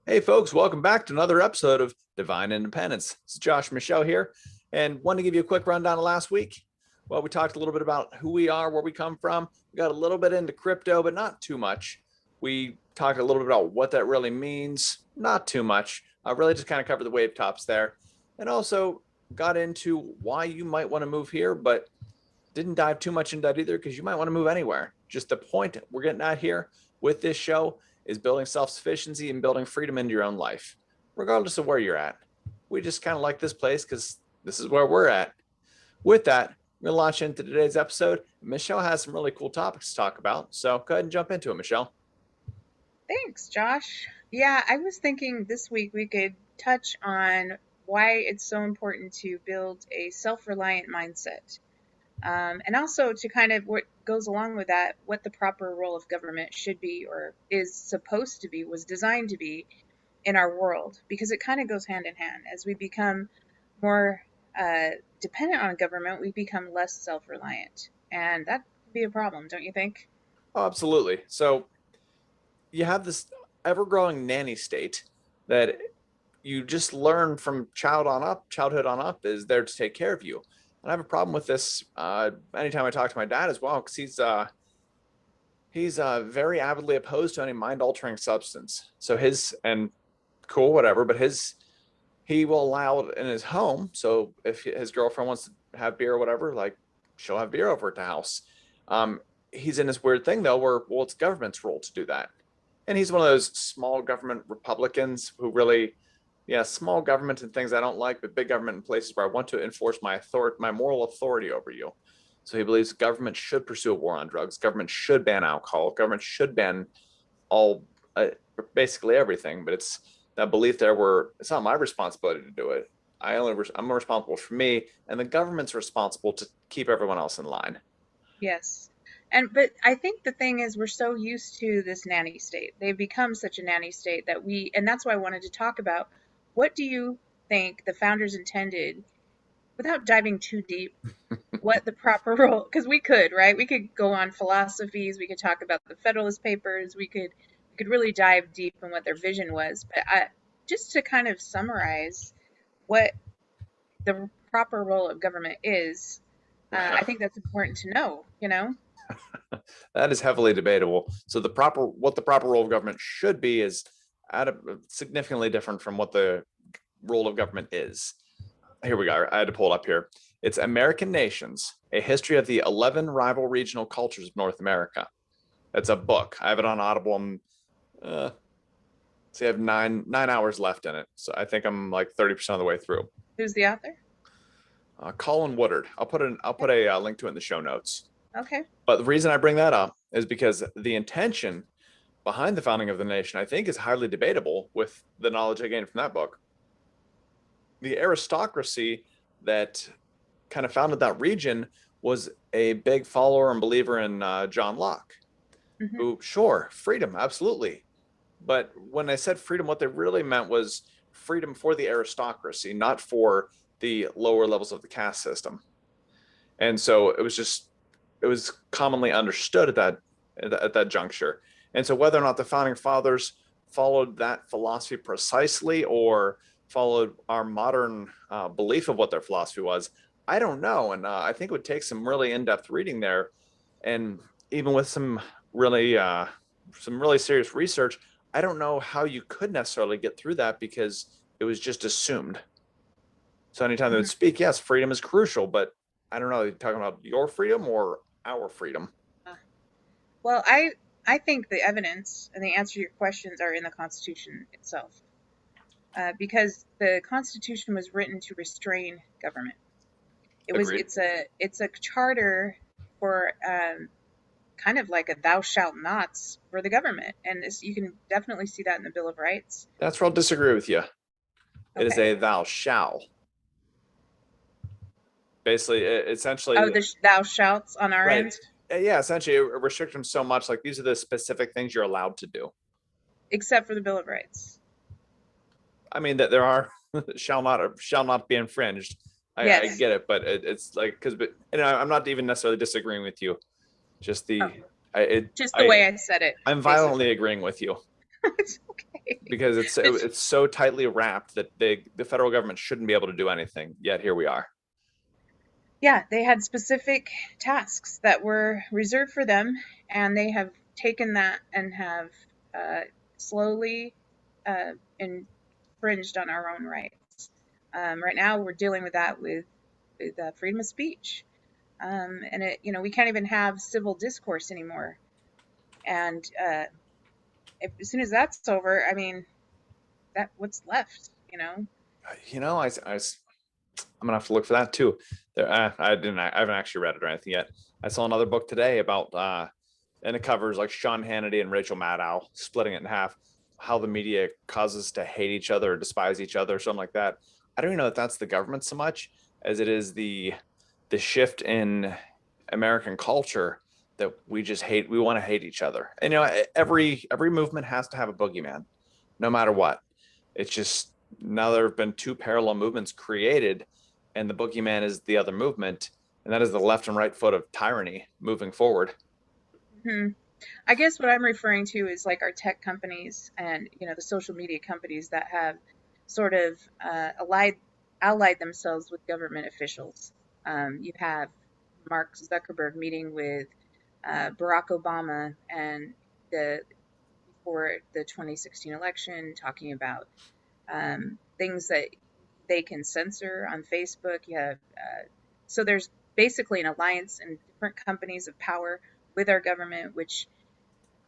Hey, folks, welcome back to another episode of Divine Independence. It's Josh Michelle here, and wanted to give you a quick rundown of last week. Well, we talked a little bit about who we are, where we come from. We got a little bit into crypto, but not too much. We talked a little bit about what that really means, not too much. I really just kind of covered the wave tops there, and also got into why you might want to move here, but didn't dive too much into that either because you might want to move anywhere. Just the point we're getting at here with this show is building self-sufficiency and building freedom into your own life, regardless of where you're at. We just kind of like this place because this is where we're at. With that, we're going to launch into today's episode. Michelle has some really cool topics to talk about, so go ahead and jump into it, Michelle. Thanks, Josh. Yeah, I was thinking this week we could touch on why it's so important to build a self-reliant mindset. And also to kind of what goes along with that, what the proper role of government should be or is supposed to be, was designed to be in our world, because it kind of goes hand in hand. As we become more dependent on government, we become less self-reliant. And that could be a problem, don't you think? Oh, absolutely. So you have this ever-growing nanny state that you just learn from childhood on up is there to take care of you. And I have a problem with this anytime I talk to my dad as well, because he's very avidly opposed to any mind-altering substance. So and cool, whatever, but he will allow it in his home. So if his girlfriend wants to have beer or whatever, like she'll have beer over at the house. He's in this weird thing though, where well, it's government's role to do that, and he's one of those small government Republicans who really, yeah, small government and things I don't like, but big government in places where I want to enforce my moral authority over you. So he believes government should pursue a war on drugs. Government should ban alcohol. Government should ban all, basically everything. But it's that belief there where it's not my responsibility to do it. I'm responsible for me, and the government's responsible to keep everyone else in line. Yes. But I think the thing is we're so used to this nanny state. They've become such a nanny state that and that's why I wanted to talk about what do you think the founders intended without diving too deep, what the proper role, because we could, right? We could go on philosophies, we could talk about the Federalist Papers, we could really dive deep in what their vision was. But just to kind of summarize what the proper role of government is, I think that's important to know. That is heavily debatable. So what the proper role of government should be is significantly different from what the role of government is. Here we go. I had to pull it up here. It's American Nations, A History of the 11 Rival Regional Cultures of North America. It's a book. I have it on Audible. I have nine hours left in it. So I think I'm like 30% of the way through. Who's the author? Colin Woodard. I'll put a link to it in the show notes. Okay. But the reason I bring that up is because the intention behind the founding of the nation, I think, is highly debatable with the knowledge I gained from that book. The aristocracy that kind of founded that region was a big follower and believer in John Locke, who, sure, freedom, absolutely. But when they said freedom, what they really meant was freedom for the aristocracy, not for the lower levels of the caste system. And so it was commonly understood at that juncture. And so whether or not the founding fathers followed that philosophy precisely or followed our modern belief of what their philosophy was, I don't know. And I think it would take some really in-depth reading there, and even with some really serious research, I don't know how you could necessarily get through that because it was just assumed. So anytime they would speak, yes, freedom is crucial, but I don't know, are you talking about your freedom or our freedom? Well, I think the evidence and the answer to your questions are in the Constitution itself, because the Constitution was written to restrain government. Agreed. It's a charter for kind of like a thou shalt nots for the government, and you can definitely see that in the Bill of Rights. That's where I'll disagree with you. It is Okay. a thou shall. Basically, essentially, Oh, the thou shalts on our right. end, Yeah, essentially, it restricts them so much. Like these are the specific things you're allowed to do. except for the Bill of Rights. I mean, that there are shall not be infringed. I Yes. get it, but it's like I'm not even necessarily disagreeing with you. Just Oh, I, it, just the I, way I said it, I'm basically. violently agreeing with you. It's okay. because But it's so tightly wrapped that the federal government shouldn't be able to do anything. Yet here we are. yeah, they had specific tasks that were reserved for them, and they have taken that and have uh, slowly infringed on our own rights. Right now, we're dealing with that with freedom of speech, and we can't even have civil discourse anymore. And as soon as that's over, I mean, that what's left, you know? You know, I'm gonna have to look for that too. I haven't actually read it or anything yet. I saw another book today about and it covers like Sean Hannity and Rachel Maddow splitting it in half, how the media causes us to hate each other or despise each other or something like that. I don't even know if that's the government so much as it is the shift in American culture that we just hate. We want to hate each other. And every movement has to have a boogeyman, no matter what. It's just now there have been two parallel movements created, and the boogeyman is the other movement, and that is the left and right foot of tyranny moving forward. Hmm. I guess what I'm referring to is like our tech companies and the social media companies that have sort of allied themselves with government officials. You have Mark Zuckerberg meeting with Barack Obama and the before the 2016 election, talking about things that they can censor on Facebook. You have so there's basically an alliance and different companies of power with our government, which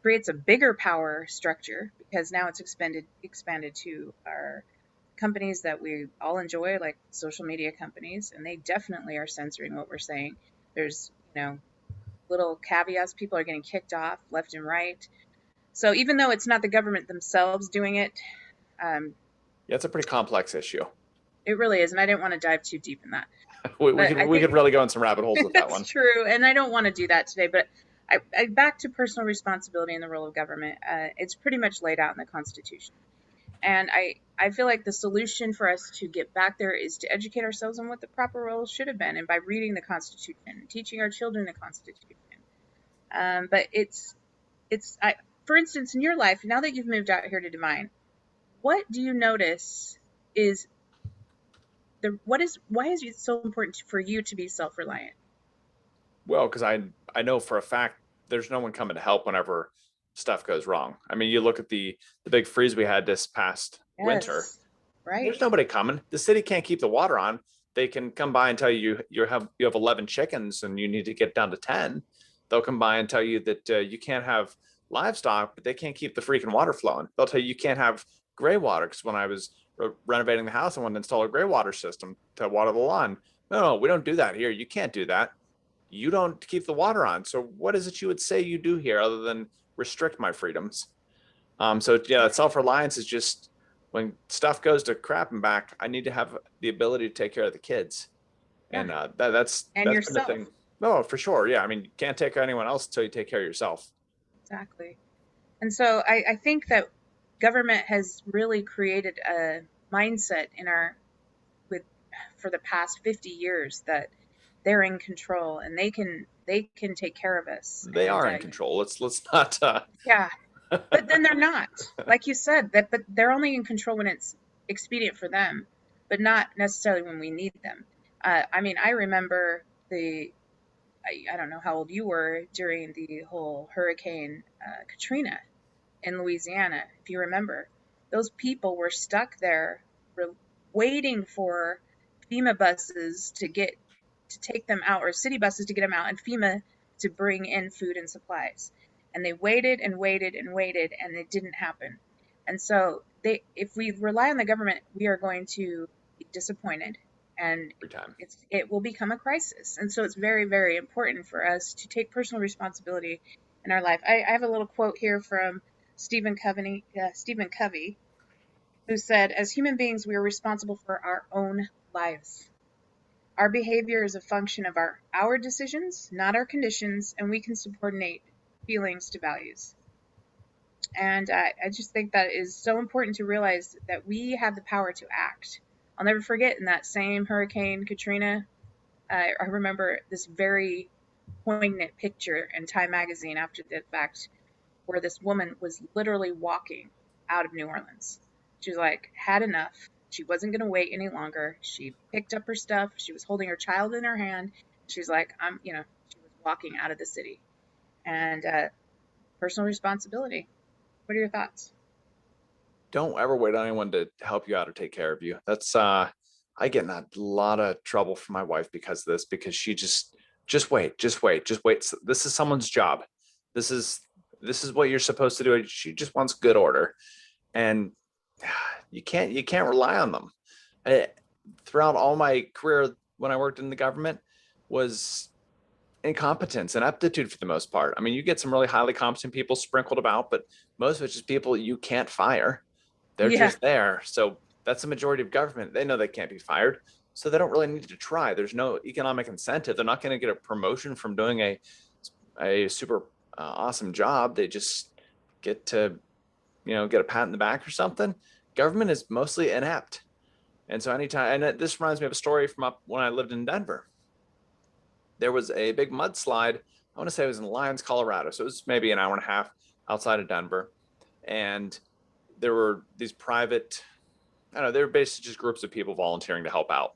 creates a bigger power structure because now it's expanded to our companies that we all enjoy, like social media companies, and they definitely are censoring what we're saying. There's little caveats. People are getting kicked off left and right. So even though it's not the government themselves doing it, um, Yeah, it's a pretty complex issue. it really is, and I didn't want to dive too deep in that. We But could I we think could really go in some rabbit holes with that that's one. true, and I don't want to do that today. But back to personal responsibility and the role of government. It's pretty much laid out in the Constitution, and I feel like the solution for us to get back there is to educate ourselves on what the proper roles should have been, and by reading the Constitution, teaching our children the Constitution. But for instance, in your life, now that you've moved out here to Devine, what do you notice is what is why is it so important for you to be self-reliant? Well, because I know for a fact there's no one coming to help whenever stuff goes wrong. I mean, you look at the big freeze we had this past winter. Yes, right. There's nobody coming. The city can't keep the water on. They can come by and tell you have 11 chickens and you need to get down to 10. They'll come by and tell you that you can't have livestock, but they can't keep the freaking water flowing. They'll tell you can't have gray water because when I was renovating the house, I wanted to install a gray water system to water the lawn. No, we don't do that here. You can't do that. You don't keep the water on. So what is it you would say you do here other than restrict my freedoms? So yeah, self-reliance is just when stuff goes to crap and back, I need to have the ability to take care of the kids. Yeah, And that's and that's been the yourself. thing. No, for sure. Yeah. I mean, you can't take care of anyone else until you take care of yourself. Exactly. And so I think that government has really created a mindset in our with for the past 50 years that they're in control and they can take care of us. They And are in control. Let's not yeah, but then they're not. Like you said, but they're only in control when it's expedient for them, but not necessarily when we need them. I mean, I remember I don't know how old you were during the whole Hurricane Katrina in Louisiana, if you remember. Those people were stuck there waiting for FEMA buses to take them out, or city buses to get them out, and FEMA to bring in food and supplies. And they waited and waited and waited, and it didn't happen. And so if we rely on the government, we are going to be disappointed, and every time. it will become a crisis. And so it's very, very important for us to take personal responsibility in our life. I have a little quote here from Stephen Covey, who said, "As human beings, we are responsible for our own lives. Our behavior is a function of our decisions, not our conditions, and we can subordinate feelings to values." And I just think that is so important to realize that we have the power to act. I'll never forget in that same Hurricane Katrina, I remember this very poignant picture in Time magazine after the fact where this woman was literally walking. out of New Orleans. She was like, had enough. She wasn't going to wait any longer. She picked up her stuff. She was holding her child in her hand. She's like, she was walking out of the city. And personal responsibility. What are your thoughts? Don't ever wait on anyone to help you out or take care of you. That's I get in a lot of trouble from my wife because of this, because she just wait, just wait, just wait. This is someone's job. This is this is what you're supposed to do. She just wants good order. And you can't rely on them. I, Throughout all my career when I worked in the government was incompetence and aptitude for the most part. I mean, you get some really highly competent people sprinkled about, but most of it's just people you can't fire. They're Yeah. just there. So that's the majority of government. They know they can't be fired. So they don't really need to try. There's no economic incentive. They're not going to get a promotion from doing a super awesome job. They just get to, get a pat in the back or something. Government is mostly inept. And so anytime, and this reminds me of a story from up when I lived in Denver. There was a big mudslide. I want to say it was in Lyons, Colorado. So it was maybe an hour and a half outside of Denver. And there were these private, I don't know, they were basically just groups of people volunteering to help out.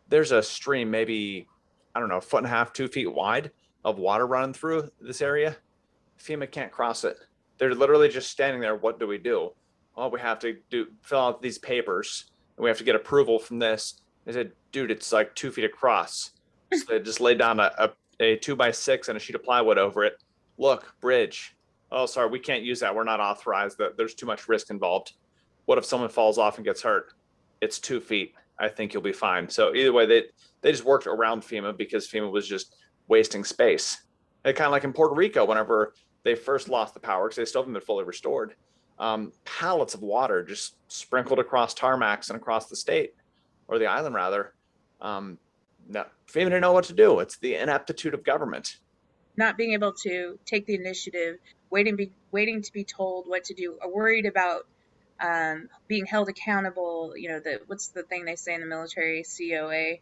There's a stream, maybe, I don't know, a foot and a half, 2 feet wide of water running through this area. FEMA can't cross it. They're literally just standing there. What do we do? Well, we have to fill out these papers and we have to get approval from this. They said, dude, it's like 2 feet across. So they just laid down a 2x6 and a sheet of plywood over it. Look, bridge. Oh, sorry, we can't use that. We're not authorized. There's too much risk involved. What if someone falls off and gets hurt? It's 2 feet. I think you'll be fine. So either way, they just worked around FEMA because FEMA was just wasting space. And kind of like in Puerto Rico, whenever they first lost the power, because they still haven't been fully restored, pallets of water just sprinkled across tarmacs and across the state, or the island rather. No, FEMA didn't know what to do. It's the ineptitude of government. Not being able to take the initiative, waiting to be told what to do, or worried about being held accountable. What's the thing they say in the military? COA.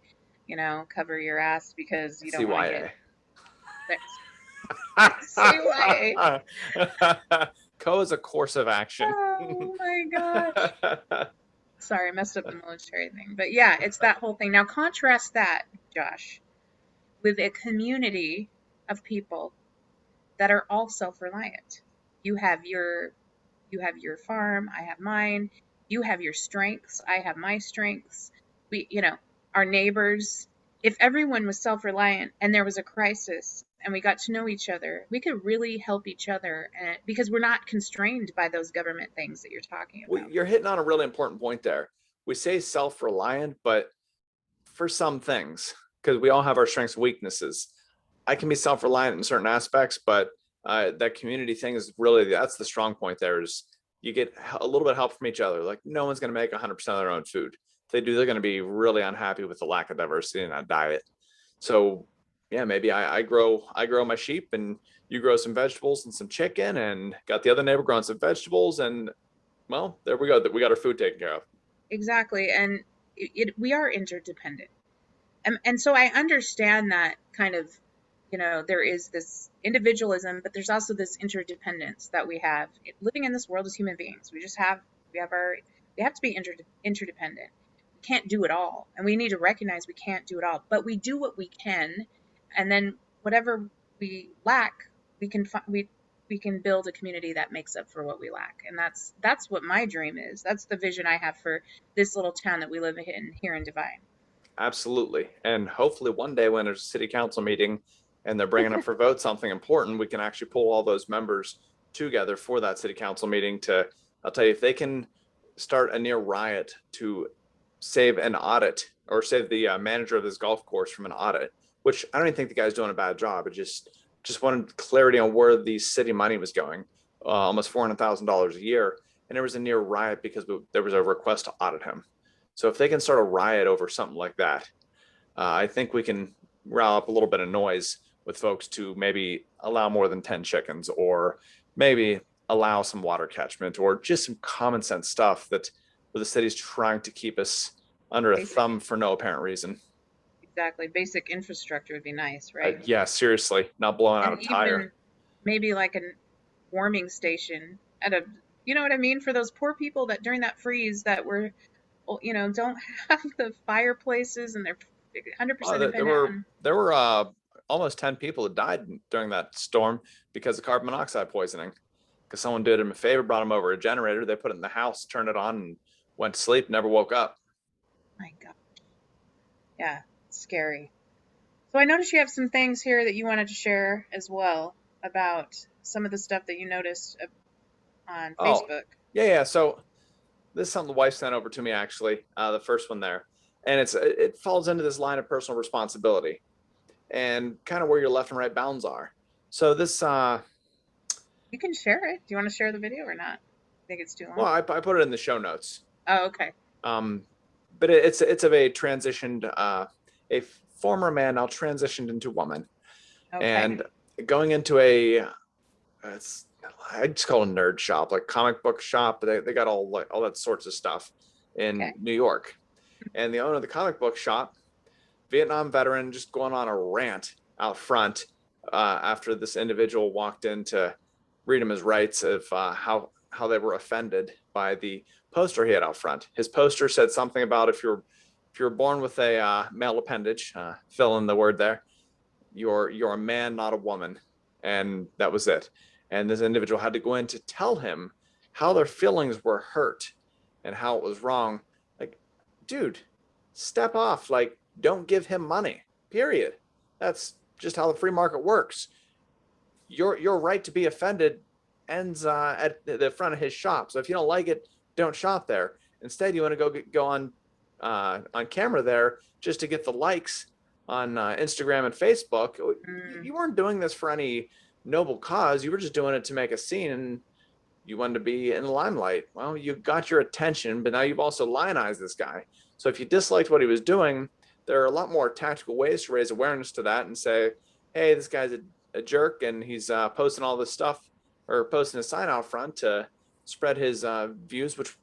Cover your ass because you don't want to get CYA. CYA. Co is a course of action. Oh my gosh. Sorry, I messed up the military thing. But yeah, it's that whole thing. Now contrast that, Josh, with a community of people that are all self-reliant. You have your you have your farm, I have mine. You have your strengths, I have my strengths. Our neighbors. If everyone was self-reliant and there was a crisis and we got to know each other, we could really help each other, and because we're not constrained by those government things that you're talking Well, about. you're hitting on a really important point there. We say self-reliant, but for some things, because we all have our strengths and weaknesses. I can be self-reliant in certain aspects, but that community thing is really, that's the strong point there, is you get a little bit of help from each other. Like no one's going to make 100% of their own food. If they do, they're going to be really unhappy with the lack of diversity in that diet. So yeah, maybe I grow my sheep and you grow some vegetables and some chicken, and got the other neighbor growing some vegetables, and well, there we go. We got our food taken care of. Exactly. And we are interdependent. And so I understand that kind of, there is this individualism, but there's also this interdependence that we have living in this world as human beings. We have to be interdependent. We can't do it all. And we need to recognize we can't do it all, but we do what we can. And then whatever we lack, we can, we can build a community that makes up for what we lack. And that's what my dream is. That's the vision I have for this little town that we live in here in Devine. Absolutely. And hopefully one day when there's a city council meeting and they're bringing up for vote something important, we can actually pull all those members together for that city council meeting to, I'll tell you, if they can start a near riot to save an audit or save the manager of this golf course from an audit, which I don't even think the guy's doing a bad job. It just wanted clarity on where the city money was going, almost $400,000 a year. And there was a near riot because there was a request to audit him. So if they can start a riot over something like that, I think we can rile up a little bit of noise with folks to maybe allow more than 10 chickens, or maybe allow some water catchment, or just some common sense stuff that where the city's trying to keep us under a Basic, thumb for no apparent reason. exactly. Basic infrastructure would be nice, right? Yeah, seriously, not blowing out And a tire. even maybe like a warming station at a You know what I mean? For those poor people that during that freeze that were, well, don't have the fireplaces and they're Oh, 100% there dependent were on. almost 10 people that died during that storm because of carbon monoxide poisoning. Because someone did him a favor, brought him over a generator, they put it in the house, turned it on, and went to sleep, never woke up. My God. Yeah, it's scary. So I noticed you have some things here that you wanted to share as well about some of the stuff that you noticed on Oh, Facebook. yeah. So this is something the wife sent over to me actually, the first one there, and it falls into this line of personal responsibility and kind of where your left and right bounds are. So this, You can share it. Do you want to share the video or not? Think it's too well, long? I put it in the show notes. Oh, okay. Um, but it's of a transitioned, a former man now transitioned into woman, Okay. and going into a, it's, I just call it a nerd shop, like comic book shop. They got all that sorts of stuff in Okay. New York, and the owner of the comic book shop, Vietnam veteran, just going on a rant out front after this individual walked in to read him his rights of how they were offended by the poster he had out front. His poster said something about if you're born with a male appendage, fill in the word there, you're a man, not a woman, and that was it. And this individual had to go in to tell him how their feelings were hurt and how it was wrong. Like, dude, step off. Like, don't give him money. Period. That's just how the free market works. Your right to be offended ends at the front of his shop. So if you don't like it, don't shop there. Instead, you want to go on camera there just to get the likes on Instagram and Facebook. Mm, You weren't doing this for any noble cause. You were just doing it to make a scene, and you wanted to be in the limelight. Well, you got your attention, but now you've also lionized this guy. So if you disliked what he was doing, there are a lot more tactical ways to raise awareness to that and say, hey, this guy's a jerk, and he's posting all this stuff or posting a sign out front to spread his views, which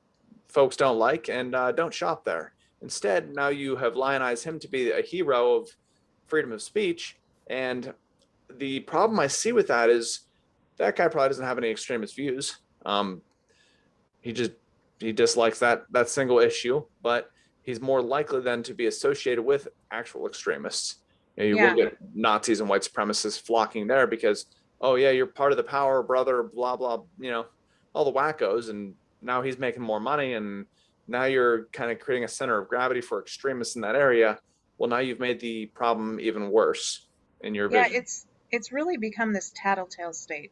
folks don't like, and don't shop there. Instead, now you have lionized him to be a hero of freedom of speech. And the problem I see with that is that guy probably doesn't have any extremist views. Um, he just he dislikes that single issue, but he's more likely then to be associated with actual extremists. You will yeah. get Nazis and white supremacists flocking there because, oh yeah, you're part of the power, brother, blah blah, all the wackos, and now he's making more money, and now you're kind of creating a center of gravity for extremists in that area. Well, now you've made the problem even worse in your Yeah, vision. it's really become this tattletale state.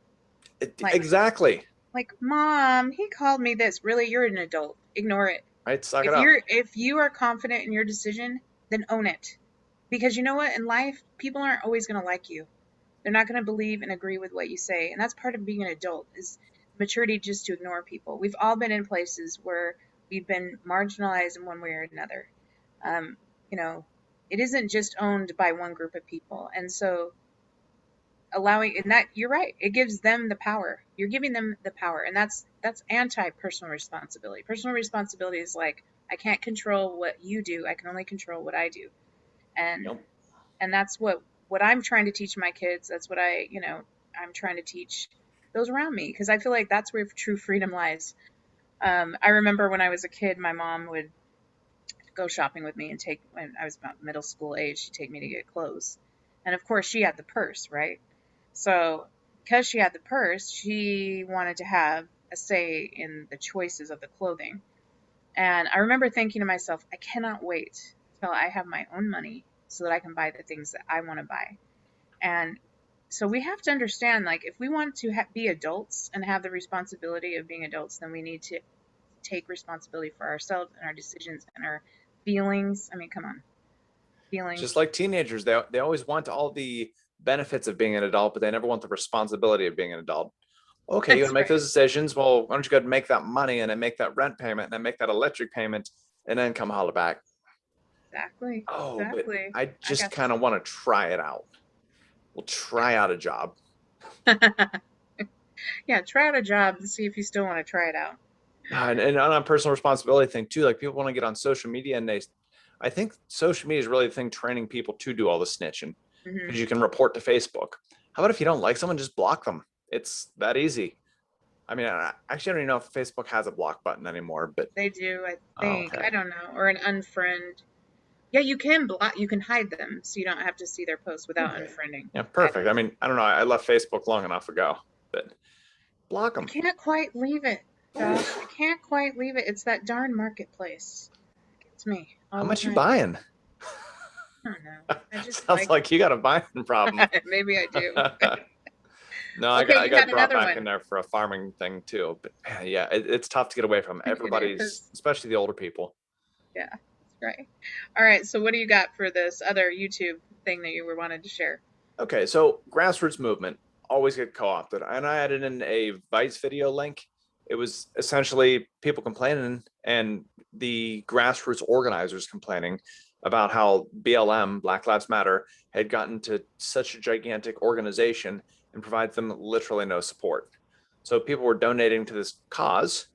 Like Exactly. Mom, he called me this. Really, you're an adult. Ignore it. Right, suck it If up. you are confident in your decision, then own it. Because you know what? In life, people aren't always going to like you. They're not going to believe and agree with what you say. And that's part of being an adult is maturity just to ignore people. We've all been in places where we've been marginalized in one way or another. Um, you know, it isn't just owned by one group of people. And so allowing and that you're right, it gives them the power. You're giving them the power. And that's anti personal responsibility. Personal responsibility is like I can't control what you do. I can only control what I do. And Yep. that's what I'm trying to teach my kids. That's what I'm trying to teach those around me because I feel like that's where true freedom lies. I remember when I was a kid, my mom would go shopping with me and take when I was about middle school age, she'd take me to get clothes, and of course she had the purse, right? So because she had the purse, she wanted to have a say in the choices of the clothing. And I remember thinking to myself, I cannot wait till I have my own money so that I can buy the things that I want to buy. And so we have to understand, like, if we want to be adults and have the responsibility of being adults, then we need to take responsibility for ourselves and our decisions and our feelings. I mean, come on, Just feelings. like teenagers, they always want all the benefits of being an adult, but they never want the responsibility of being an adult. Okay, you want to That's make right. those decisions. Well, why don't you go and make that money and then make that rent payment and then make that electric payment and then come holler back? Exactly. Oh, but Exactly. I I just got kind of want to try it out. We'll try out a job. you. Yeah, try out a job and see if you still want to try it out. And on a personal responsibility thing too, like people want to get on social media and I think social media is really the thing training people to do all the snitching Hmm. because you can report to Facebook. How about if you don't like someone, just block them? It's that easy. I mean, I actually don't even know if Facebook has a block button anymore, but They do, I oh, think. I okay. don't know. Or an unfriend. Yeah, you can block, you can hide them, so you don't have to see their posts without Okay. unfriending. Yeah, I perfect. I mean, I don't know. I left Facebook long enough ago, but block them. can't quite leave it, Josh. I can't quite leave it. It's that darn marketplace. It gets me How all the much you time. buying? I don't know. I just Sounds like like you got a buying problem. it. Maybe I do. No, Okay, I you had got brought another back in one. there for a farming thing too. But man, yeah, it's tough to get away from. It Everybody's, is. especially the older people. Yeah, that's right. All right, so what do you got for this other YouTube thing that you were wanted to share? Okay, so grassroots movement always get co-opted, and I added in a Vice video link. It was essentially people complaining and the grassroots organizers complaining about how BLM, Black Lives Matter, had gotten to such a gigantic organization and provides them literally no support. So people were donating to this cause,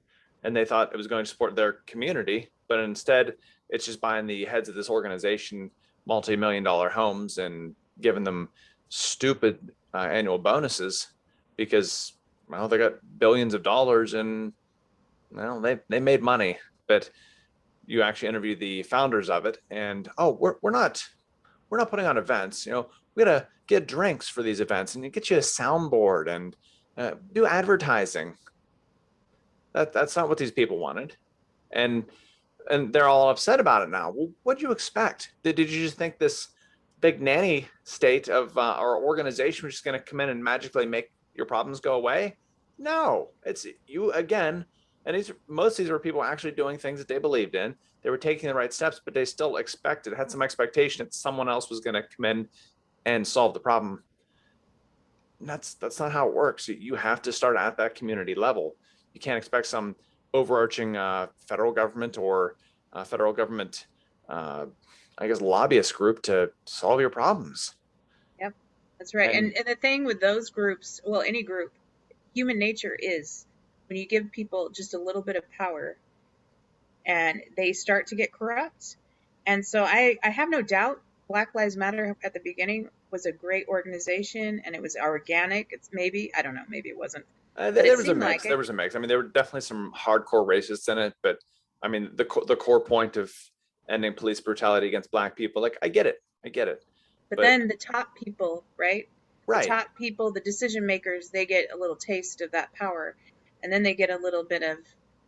and they thought it was going to support their community, but instead, it's just buying the heads of this organization multi-million-dollar homes and giving them stupid annual bonuses because well they got billions of dollars and well they made money. But you actually interview the founders of it and oh we're not putting on events, you know, we gotta get drinks for these events and get you a soundboard and do advertising. That's not what these people wanted. And they're all upset about it now. Well, what did you expect? Did you just think this big nanny state of our organization was just going to come in and magically make your problems go away? No, it's you again. And most of these were people actually doing things that they believed in. They were taking the right steps, but they still had some expectation that someone else was going to come in and solve the problem. And that's not how it works. You have to start at that community level. You can't expect some overarching federal government or federal government, uh, I guess, lobbyist group to solve your problems. Yep, that's right. And And the thing with those groups, well, any group, human nature is when you give people just a little bit of power and they start to get corrupt. And so I have no doubt Black Lives Matter at the beginning was a great organization and it was organic. It's maybe, I don't know, maybe it wasn't, but it there was a seemed like mix. There it. was a mix. I mean, there were definitely some hardcore racists in it, but I mean, the core point of ending police brutality against black people, like I get it, But but then the top people, right? The right. top people, the decision makers, they get a little taste of that power. And then they get a little bit of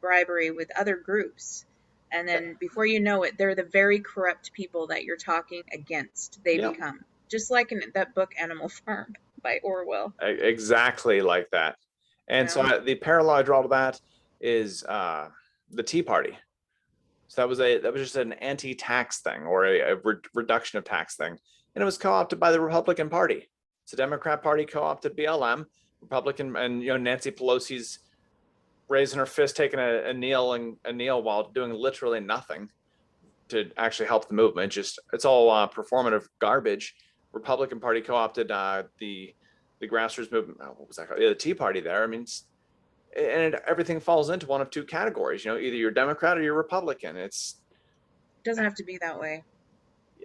bribery with other groups. And then before you know it, they're the very corrupt people that you're talking against. They Yeah, become just like in that book Animal Farm by Orwell. exactly like that. You And so know, the parallel I draw to that is the Tea Party. So that was just an anti-tax thing or a reduction of tax thing, and it was co-opted by the Republican Party. So Democrat Party co-opted BLM, Republican, and you know Nancy Pelosi's raising her fist, taking a kneel while doing literally nothing to actually help the movement. Just it's all performative garbage. Republican Party co-opted the grassroots movement. What was that called? Yeah, the Tea Party. There, I mean, everything falls into one of two categories. You know, either you're Democrat or you're Republican. It's it doesn't have to be that way.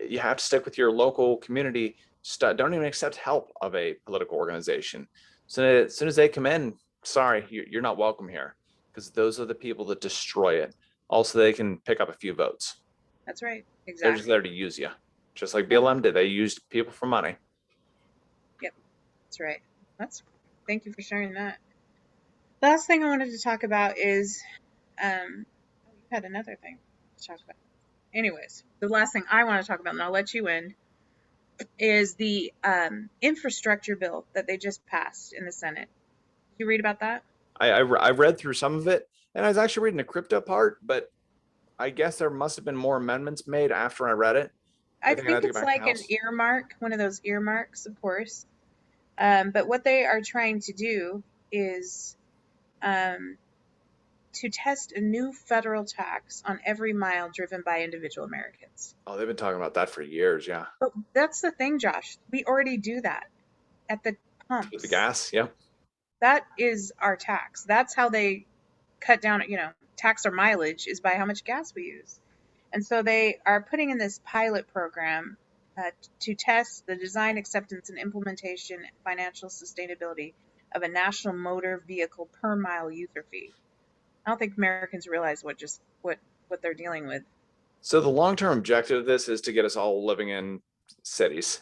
you have to stick with your local community. Don't even accept help of a political organization. So as soon as they come in, sorry, you're not welcome here because those are the people that destroy it. Also, they can pick up a few votes. That's right. They're just there Exactly. to use you, just like Yep. BLM did. They used people for money. Yep. That's right. That's Thank you for sharing that. Last thing I wanted to talk about is oh, you had another thing to talk about. Anyways, the last thing I want to talk about, and I'll let you in, is the infrastructure bill that they just passed in the Senate. Did you read about that? I read through some of it, and I was actually reading the crypto part, but I guess there must have been more amendments made after I read it. I I think I had think to go it's back to the like an house. earmark, one of those earmarks, of course. But what they are trying to do is um, to test a new federal tax on every mile driven by individual Americans. Oh, they've been talking about that for years. Yeah, But that's the thing, Josh. We already do that at the with the pumps. gas. Yep. That is our tax. That's how they cut down, tax our mileage is by how much gas we use. And so they are putting in this pilot program to test the design, acceptance, and implementation and financial sustainability of a national motor vehicle per mile user fee. I don't think Americans realize what they're dealing with. So the long-term objective of this is to get us all living in cities.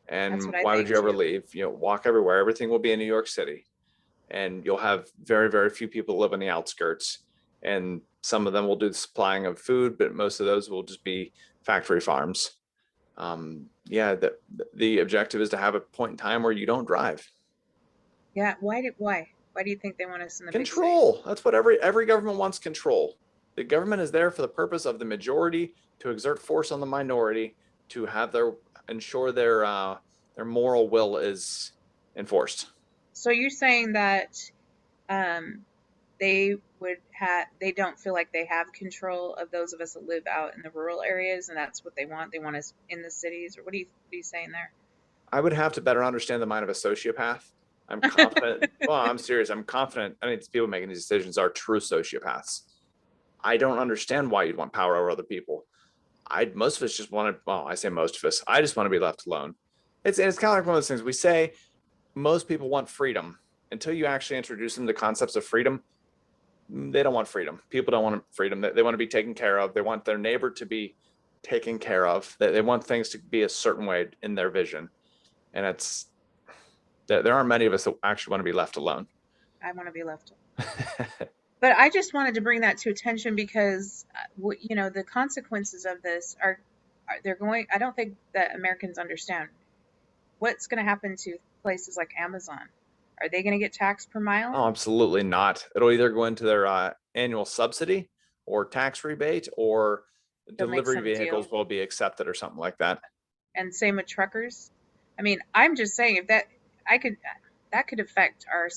That's And what I why would think you ever too. leave? Walk everywhere. Everything will be in New York City, and you'll have very, very few people live on the outskirts. And some of them will do the supplying of food, but most of those will just be factory farms. Yeah, the objective is to have a point in time where you don't drive. Yeah, why do you think they want us in the big cities? Control. That's what every government wants, control. The government is there for the purpose of the majority to exert force on the minority to have ensure their moral will is enforced. So you're saying that um, they don't feel like they have control of those of us that live out in the rural areas, and that's what they want. They want us in the cities, or what are you saying I would have to better understand the mind of a sociopath. I'm confident. Well, I'm serious. I'm confident. I mean, these people making these decisions are true sociopaths. I don't understand why you'd want power over other people. Most of us just want to. Well, I say most of us. I just want to be left alone. It's kind of like one of those things we say. Most people want freedom until you actually introduce them to concepts of freedom. They don't want freedom. People don't want freedom. They want to be taken care of. They want their neighbor to be taken care of. They want things to be a certain way in their vision. And there aren't many of us that actually want to be left alone. there? I want to be left. But I just wanted to bring that to attention because, the consequences of this are they're going. I don't think that Americans understand what's going to happen to places like Amazon. Are they going to get taxed per mile? Oh, absolutely not. It'll either go into their annual subsidy or tax rebate, or They'll make delivery some vehicles deal. will be accepted or something like that. And same with truckers. I mean, I'm just saying if I could that could affect our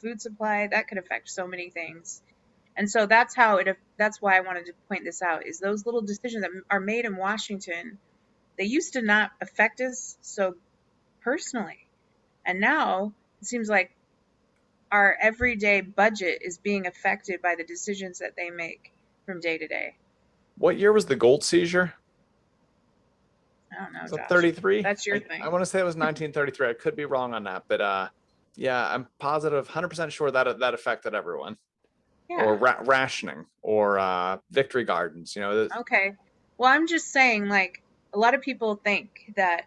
food supply. That could affect so many things. And so that's why I wanted to point this out is those little decisions that are made in Washington. They used to not affect us so personally, and now it seems like our everyday budget is being affected by the decisions that they make from day to day. What year was the gold seizure? I don't know, Was that Josh. 33? That's your I thing. want to say it was 1933. I could be wrong on that, but yeah, I'm positive, 100% sure that that affected everyone. Or Yeah. rationing, or victory gardens. Okay. Well, I'm just saying, like, a lot of people think that,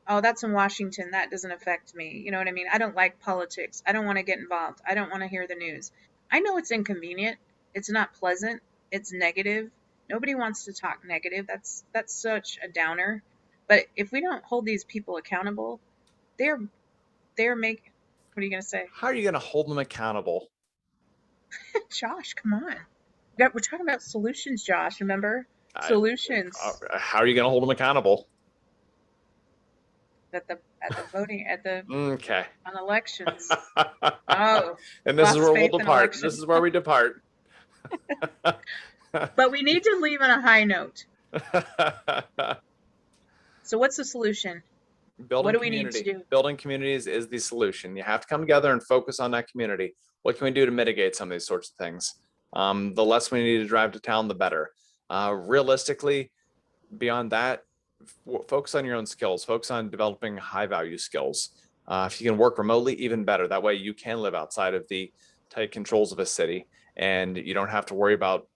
oh, that's in Washington. That doesn't affect me. You know what I mean? I don't like politics. I don't want to get involved. I don't want to hear the news. I know it's inconvenient. It's not pleasant. It's negative. Nobody wants to talk negative. That's such a downer. But if we don't hold these people accountable, they're they're making. What are you gonna say, How are you going to hold them accountable? Josh? Come on. We're talking about solutions, Josh. Remember I, solutions. how are you going to hold them accountable? At the voting at the Okay. on elections. Oh, And this is lost where we'll faith in depart. This elections. is where we depart. But we need to leave on a high note. So what's the solution? What Building do we need to community. do? Building communities is the solution. You have to come together and focus on that community. What can we do to mitigate some of these sorts of things? The less we need to drive to town, the better. Realistically, beyond that, focus on your own skills. Focus on developing high value skills. If you can work remotely, even better. That way you can live outside of the tight controls of a city, and you don't have to worry about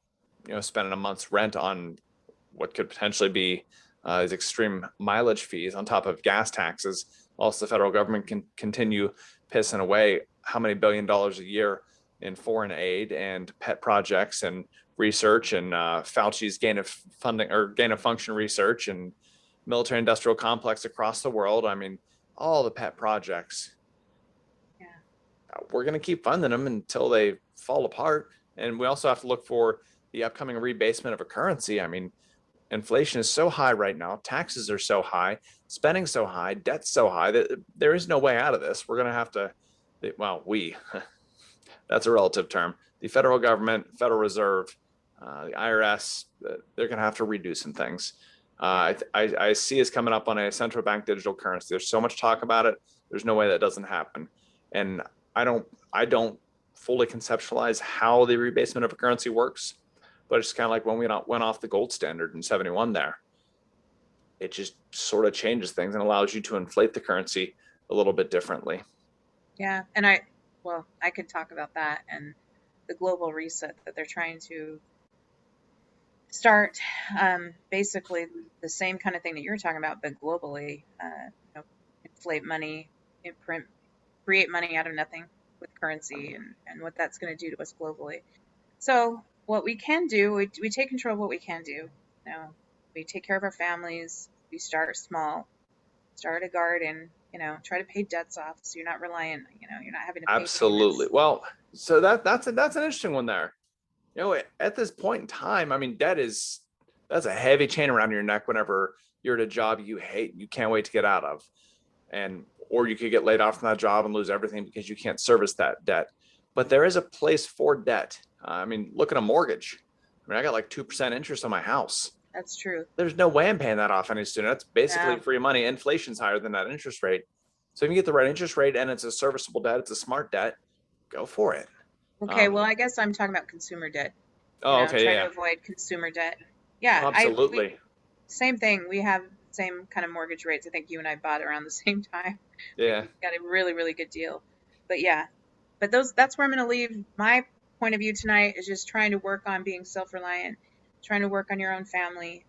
spending a month's rent on what could potentially be these extreme mileage fees on top of gas taxes. Also, the federal government can continue pissing away how many $1 billion a year in foreign aid and pet projects and research, and Fauci's gain of funding or gain of function research and military industrial complex across the world. I mean, all the pet projects. Yeah. We're going to keep funding them until they fall apart. And we also have to look for the upcoming rebasement of a currency. I mean, inflation is so high right now, taxes are so high, spending so high, debt's so high that there is no way out of this. We're going to have to, well, that's a relative term. The federal government, Federal Reserve, the IRS, they're going to have to redo some things. I see us coming up on a central bank digital currency. There's so much talk about it. There's no way that doesn't happen. And I don't fully conceptualize how the rebasement of a currency works, but it's kind of like when we went off the gold standard in 71 there. It just sort of changes things and allows you to inflate the currency a little bit differently. Yeah. And well, I could talk about that and the global reset that they're trying to start. Basically, the same kind of thing that you're talking about, but globally. Inflate money, imprint, create money out of nothing with currency, and what that's going to do to us globally. So, what we can do, we take control of what we can do. We take care of our families. We start small, start a garden. Try to pay debts off so you're not reliant. You're not having to pay Absolutely. payments. Well, so that's an interesting one there. At this point in time, I mean, that's a heavy chain around your neck whenever you're at a job you hate, you can't wait to get out of. And or you could get laid off from that job and lose everything because you can't service that debt. But there is a place for debt. I mean, look at a mortgage. I mean, I got like 2% interest on my house. That's true. There's no way I'm paying that off any sooner. That's basically Yeah. free money. Inflation's higher than that interest rate. So if you get the right interest rate and it's a serviceable debt, it's a smart debt, go for it. Okay. Um, Well, I guess I'm talking about consumer debt. oh, okay, Try to yeah, avoid consumer debt. yeah. Yeah. We Absolutely. same thing. We have same kind of mortgage rates. I think you and I bought around the same time. We Yeah, got a really, really good deal. But yeah, but that's where I'm going to leave my point of view tonight is just trying to work on being self-reliant, trying to work on your own family,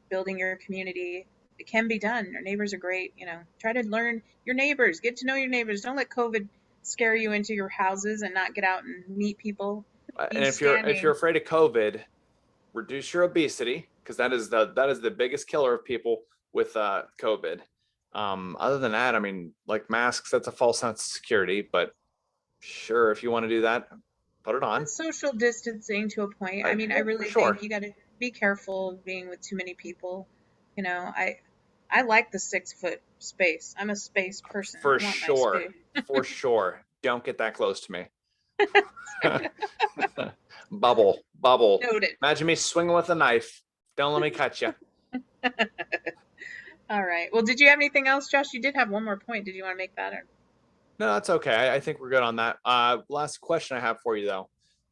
building your community. It can be done. Our neighbors are great. Try to learn your neighbors, get to know your neighbors. Don't let COVID scare you into your houses and not get out and meet people. Be and if you're standing. afraid of COVID, reduce your obesity because that is the biggest killer of people with COVID. Other than that, I mean, like masks, that's a false sense of security. But sure, if you want to do that, put it on. It's social distancing to a point. I mean, I For really think sure, you got to be careful of being with too many people. I like the 6 foot space. I'm a space person. for I want my sure, space. for sure. Don't get that close to me. Bubble. Noted. Imagine me swinging with a knife. Don't let me cut you. All right. Well, did you have anything else, Josh? You did have one more point. Did you want to make that? Or No, that's okay. I think we're good on that. Last question I have for you though.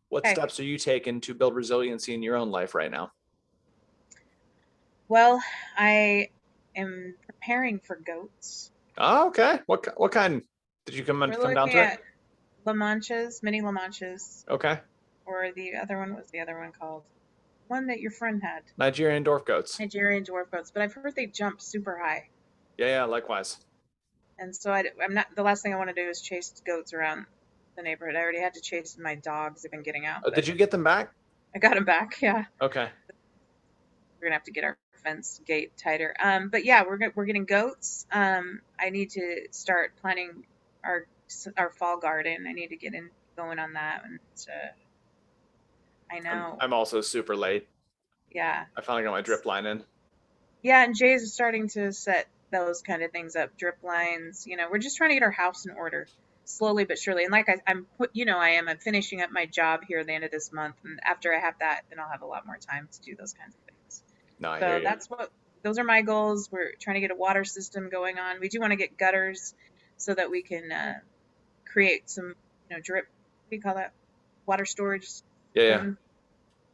What okay. steps are you taking to build resiliency in your own life right now? Well, I am preparing for goats. Oh, okay. What kind did you We're come down looking to it? at La Manchas, mini La Manchas, Okay. or the other one. What's the other one called? One that your friend had. Nigerian dwarf goats. Nigerian dwarf goats, but I've heard they jump super high. Yeah, likewise. And so I'm not. The last thing I want to do is chase goats around the neighborhood. I already had to chase my dogs. They've been getting out, but Did you get them back? I got them back. Yeah, Okay. we're gonna have to get our fence gate tighter. But yeah, we're getting goats. I need to start planning our our fall garden. I need to get in going on that. And I I'm know. I'm also super late. Yeah. I finally got my drip line in. Yeah, and Jay's starting to set those kind of things up, drip lines. We're just trying to get our house in order, slowly but surely. And like I'm finishing up my job here at the end of this month, and after I have that, then I'll have a lot more time to do those kinds of things. No, I hear So you. those are my goals. We're trying to get a water system going on. We do want to get gutters so that we can create some, drip. What do you call that? Water storage Yeah. system,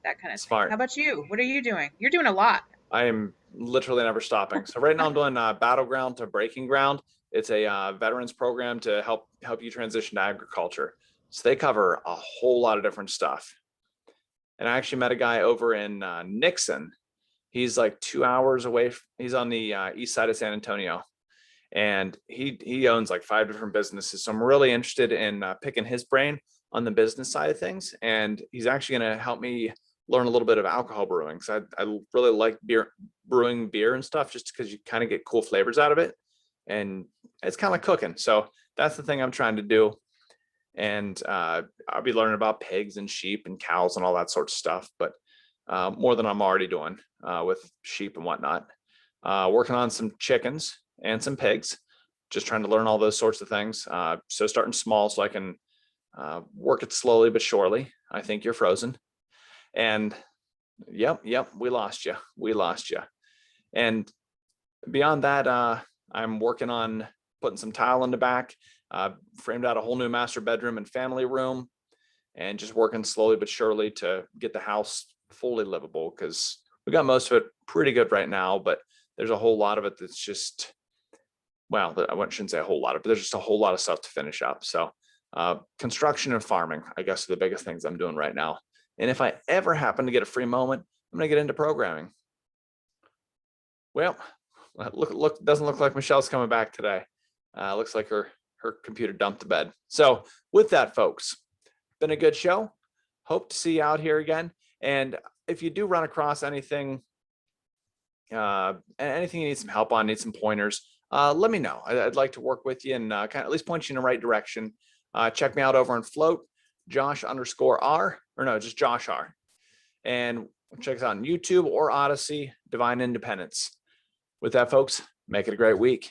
that kind of thing. How Smart. about you? What are you doing? You're doing a lot. I am literally never stopping. So right now I'm doing battleground to breaking ground. It's a veterans program to help you transition to agriculture. So they cover a whole lot of different stuff. And I actually met a guy over in Nixon. He's like 2 hours away. He's on the east side of San Antonio, and he owns like 5 different businesses. So I'm really interested in picking his brain on the business side of things, and he's actually going to help me learn a little bit of alcohol brewing because I really like brewing beer and stuff just because you kind of get cool flavors out of it, and it's kind of like cooking. So that's the thing I'm trying to do, and I'll be learning about pigs and sheep and cows and all that sort of stuff, but more than I'm already doing with sheep and whatnot. Working on some chickens and some pigs, just trying to learn all those sorts of things. So starting small so I can work it slowly but surely. I think you're frozen. And yep, we lost you. We lost you. And beyond that, I'm working on putting some tile in the back, framed out a whole new master bedroom and family room, and just working slowly but surely to get the house fully livable because we got most of it pretty good right now, but there's a whole lot of it that's just, well, I shouldn't say a whole lot of it, but there's just a whole lot of stuff to finish up. So Construction and farming, I guess, are the biggest things I'm doing right now. And if I ever happen to get a free moment, I'm going to get into programming. Well, doesn't look like Michelle's coming back today. Looks like her computer dumped to bed. So with that, folks, been a good show. Hope to see you out here again. And if you do run across anything you need some help on, need some pointers, let me know. I'd like to work with you and kind of at least point you in the right direction. Check me out over on Float, Josh_R, or no, just Josh R. And check us out on YouTube or Odyssey, Devine Independence. With that, folks, make it a great week.